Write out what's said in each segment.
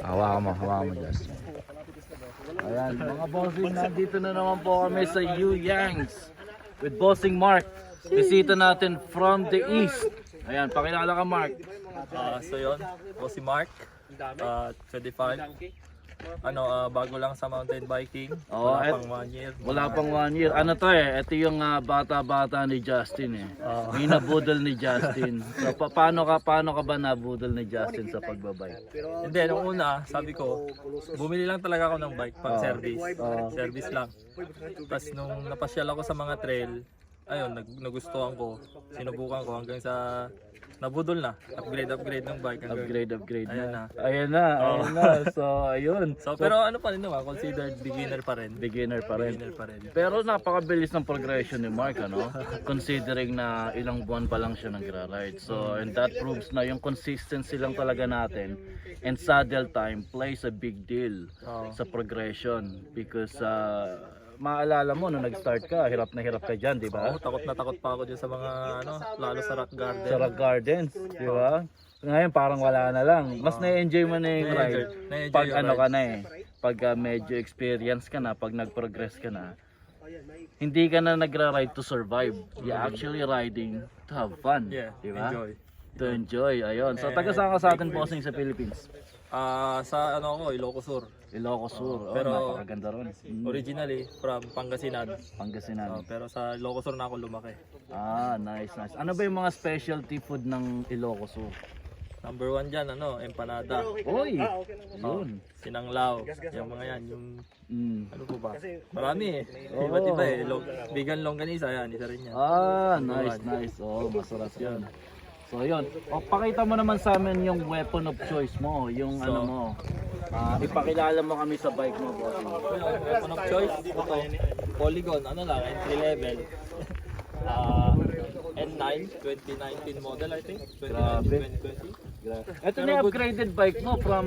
Hawakan mo, Justin. Ayan, mga bossing, nandito na naman po kami sa Yu Yangs with Bossing Mark. Bisita natin from the east. Ayan, pakilala ka, Mark. So yun, ako si Mark, 25. Bago lang sa mountain biking, wala pang 1 year. Wala pang 1 year. Ano to ito yung bata-bata ni Justin Hinabudol ni Justin. So, paano ka ba nabudol ni Justin sa pagbabike? Hindi, nung una, sabi ko, bumili lang talaga ako ng bike pang service. Service lang. Tapos nung napasyal ako sa mga trail, ayun, nagustuhan ko, sinubukan ko hanggang sa nabudol na. Upgrade ng bike. Upgrade Ayan na. Ayan na. So, ayun. So, pero ano pa rin naman, considered beginner pa rin. Beginner pa rin. Pero napakabilis ng progression ni Mark, considering na ilang buwan pa lang siya nagra-ride. So, and that proves na yung consistency lang talaga natin and saddle time plays a big deal sa progression because maalala mo nung nag-start ka, hirap na hirap ka dyan, di ba? Oo, takot na takot pa ako dyan sa mga lalo sa rock garden. Sa rock gardens, di ba? Ngayon parang wala na lang. Mas na-enjoy mo na yung ride. Pag pag medyo experience ka na, pag nag-progress ka na, hindi ka na nagra-ride to survive. You're actually riding to have fun. Yeah, di ba? enjoy. To enjoy, ayun. So taga saan ka sa atin, bossing, sa Philippines? Sa Ilocos Sur. Ilocos Sur. Pero napakaganda ron. Originally from Pangasinan. Pangasinan. Pero sa Ilocos Sur na ako lumaki. Nice. Ano ba yung mga specialty food ng Ilocos Sur? Number 1 dyan, empanada. Oy! Yun. Sinanglaw. Yung mga yan, yung ano po ba? Marami Oo. Iba't iba Vegan longganisa, yan, isa rin yan. Nice. Masarap yan. So yun, pakita mo naman sa amin yung weapon of choice mo, yung ano mo. Ipakilala mo kami sa bike mo, boss. Weapon of choice, ito, Polygon, entry level. N9, 2019 model I think, 2019-2020. Ito na yung upgraded bike mo from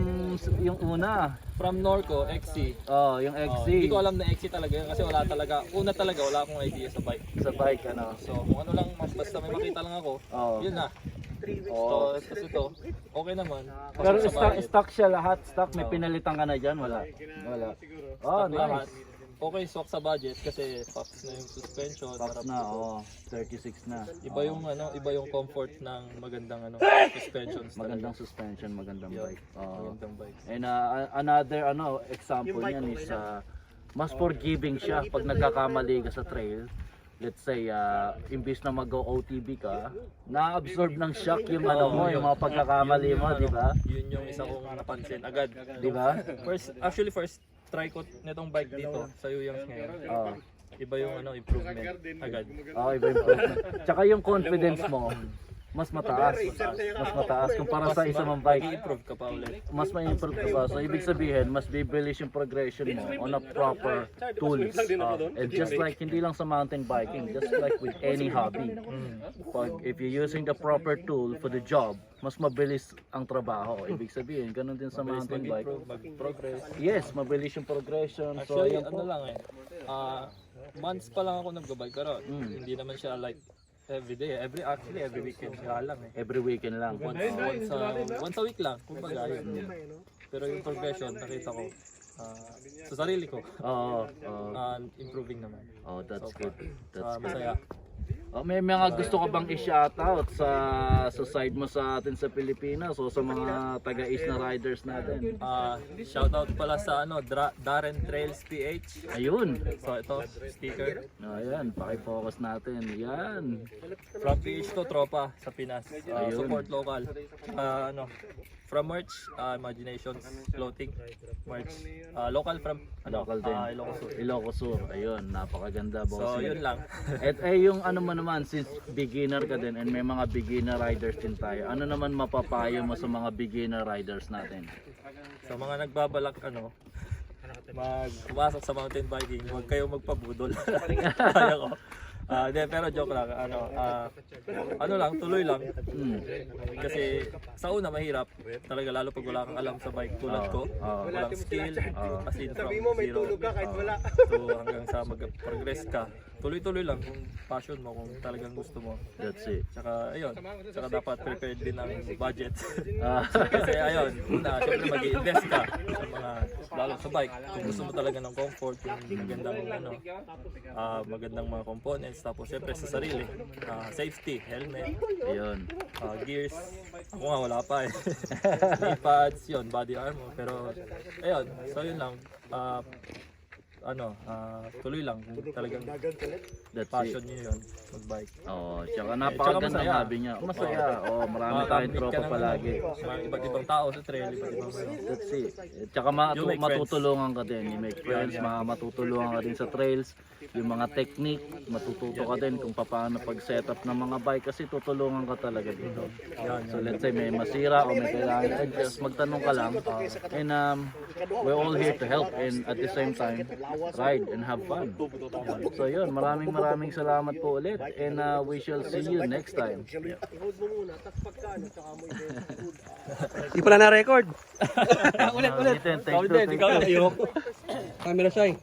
yung una. From Norco, XC. Yung XC. Hindi ko alam na XC talaga yun kasi wala akong idea sa bike. Sa bike, So kung ano lang, basta may makita lang ako, yun na. So, kasi ito, okay naman. Pero Pasok sa budget. stock siya lahat, stock. May pinalitan ka na dyan, wala. Stock Nice. lahat. Okay, swak sa budget kasi pops na yung suspension. Pops na, 36 na. Iba yung comfort ng magandang suspension. Magandang suspension, magandang bike. Magandang bike. And another example niyan is mas forgiving siya pag nagkakamali ka sa trail. Let's say imbis na mag-go OTB ka, na-absorb ng shock yung yung mga pagkakamali mo, di ba? Yun yung isa kong napansin agad, Di ba? First try ko nitong bike dito sa Yuyangs ngayon. Iba yung improvement agad. Iba yung improvement. Tsaka yung confidence mo, mas mataas kumpara sa isang bike. Improve ka pa ulit. Mas may improve ka pa. So ibig sabihin, mas bibilis yung progression mo on a proper tools. And just like hindi lang sa mountain biking, just like with any hobby. If you're using the proper tool for the job, mas mabilis ang trabaho. Ibig sabihin, ganun din sa mountain bike. Mag-progress. Yes, mabilis yung progression. So Actually, yan po. months pa lang ako nag-bike pero hindi naman siya like every day. Every weekend siya lang Every weekend lang. Once a week lang, kumbaga yun. Pero yung progression, nakita ko sa sarili ko, improving naman. That's good. That's good. Masaya. May mga gusto ka bang i-shoutout sa side mo sa atin sa Pilipinas o sa mga taga-east na riders natin? Shoutout pala sa Darren Trails PH. Ayun. So ito, sticker. Ayan, paki-focus natin. Yan. From PH to tropa sa Pinas. Support local. From merch, Imaginations Clothing merch. Local from Local din. Ilocos Sur. Ilocos Sur. Ayun, napakaganda, boss. So yun lang. Yung ano mo naman, since beginner ka din and may mga beginner riders din tayo, ano naman mapapayo mo sa mga beginner riders natin? Sa mga nagbabalak pumasok sa mountain biking, huwag kayong magpabudol. Kaya ko. Pero joke lang. Ano lang, tuloy lang. Mm. Kasi sa una mahirap talaga, lalo pag wala kang alam sa bike tulad ko. Walang skill, as in from zero. So hanggang sa mag-progress ka, tuloy-tuloy lang kung passion mo, kung talagang gusto mo. That's it. Tsaka ayun, tsaka dapat prepared din ng budget. Ah, Kasi ayun, una, syempre mag-i-invest ka sa mga, lalo sa bike. Kung gusto mo talaga ng comfort, yung magandang mga components, tapos syempre sa sarili, safety, helmet, yun. gears. Ako nga wala pa eh. Knee pads, yun, body armor. Pero ayun, so yun lang. Tuloy lang kung talagang That's passion it. niyo yun, mag-bike. Oo, tsaka napakagandang masaya. hobby niya. Masaya. Oo, marami tayong Makaka-meet tropa ka ng palagi. mga iba't ibang tao sa trail, iba't ibang That's it. Tsaka You make friends. matutulungan ka din. You make friends, matutulungan ka din sa trails. Yung mga technique, matututo ka din kung paano pag-setup ng mga bike kasi tutulungan ka talaga dito. So let's say may masira o may kailangan i-adjust, magtanong ka lang. And we're all here to help and at the same time, ride and have fun. So yun, maraming salamat po ulit and we shall see you next time. Di pala na-record. Ulit. Thank you. Ikaw, Camera shy.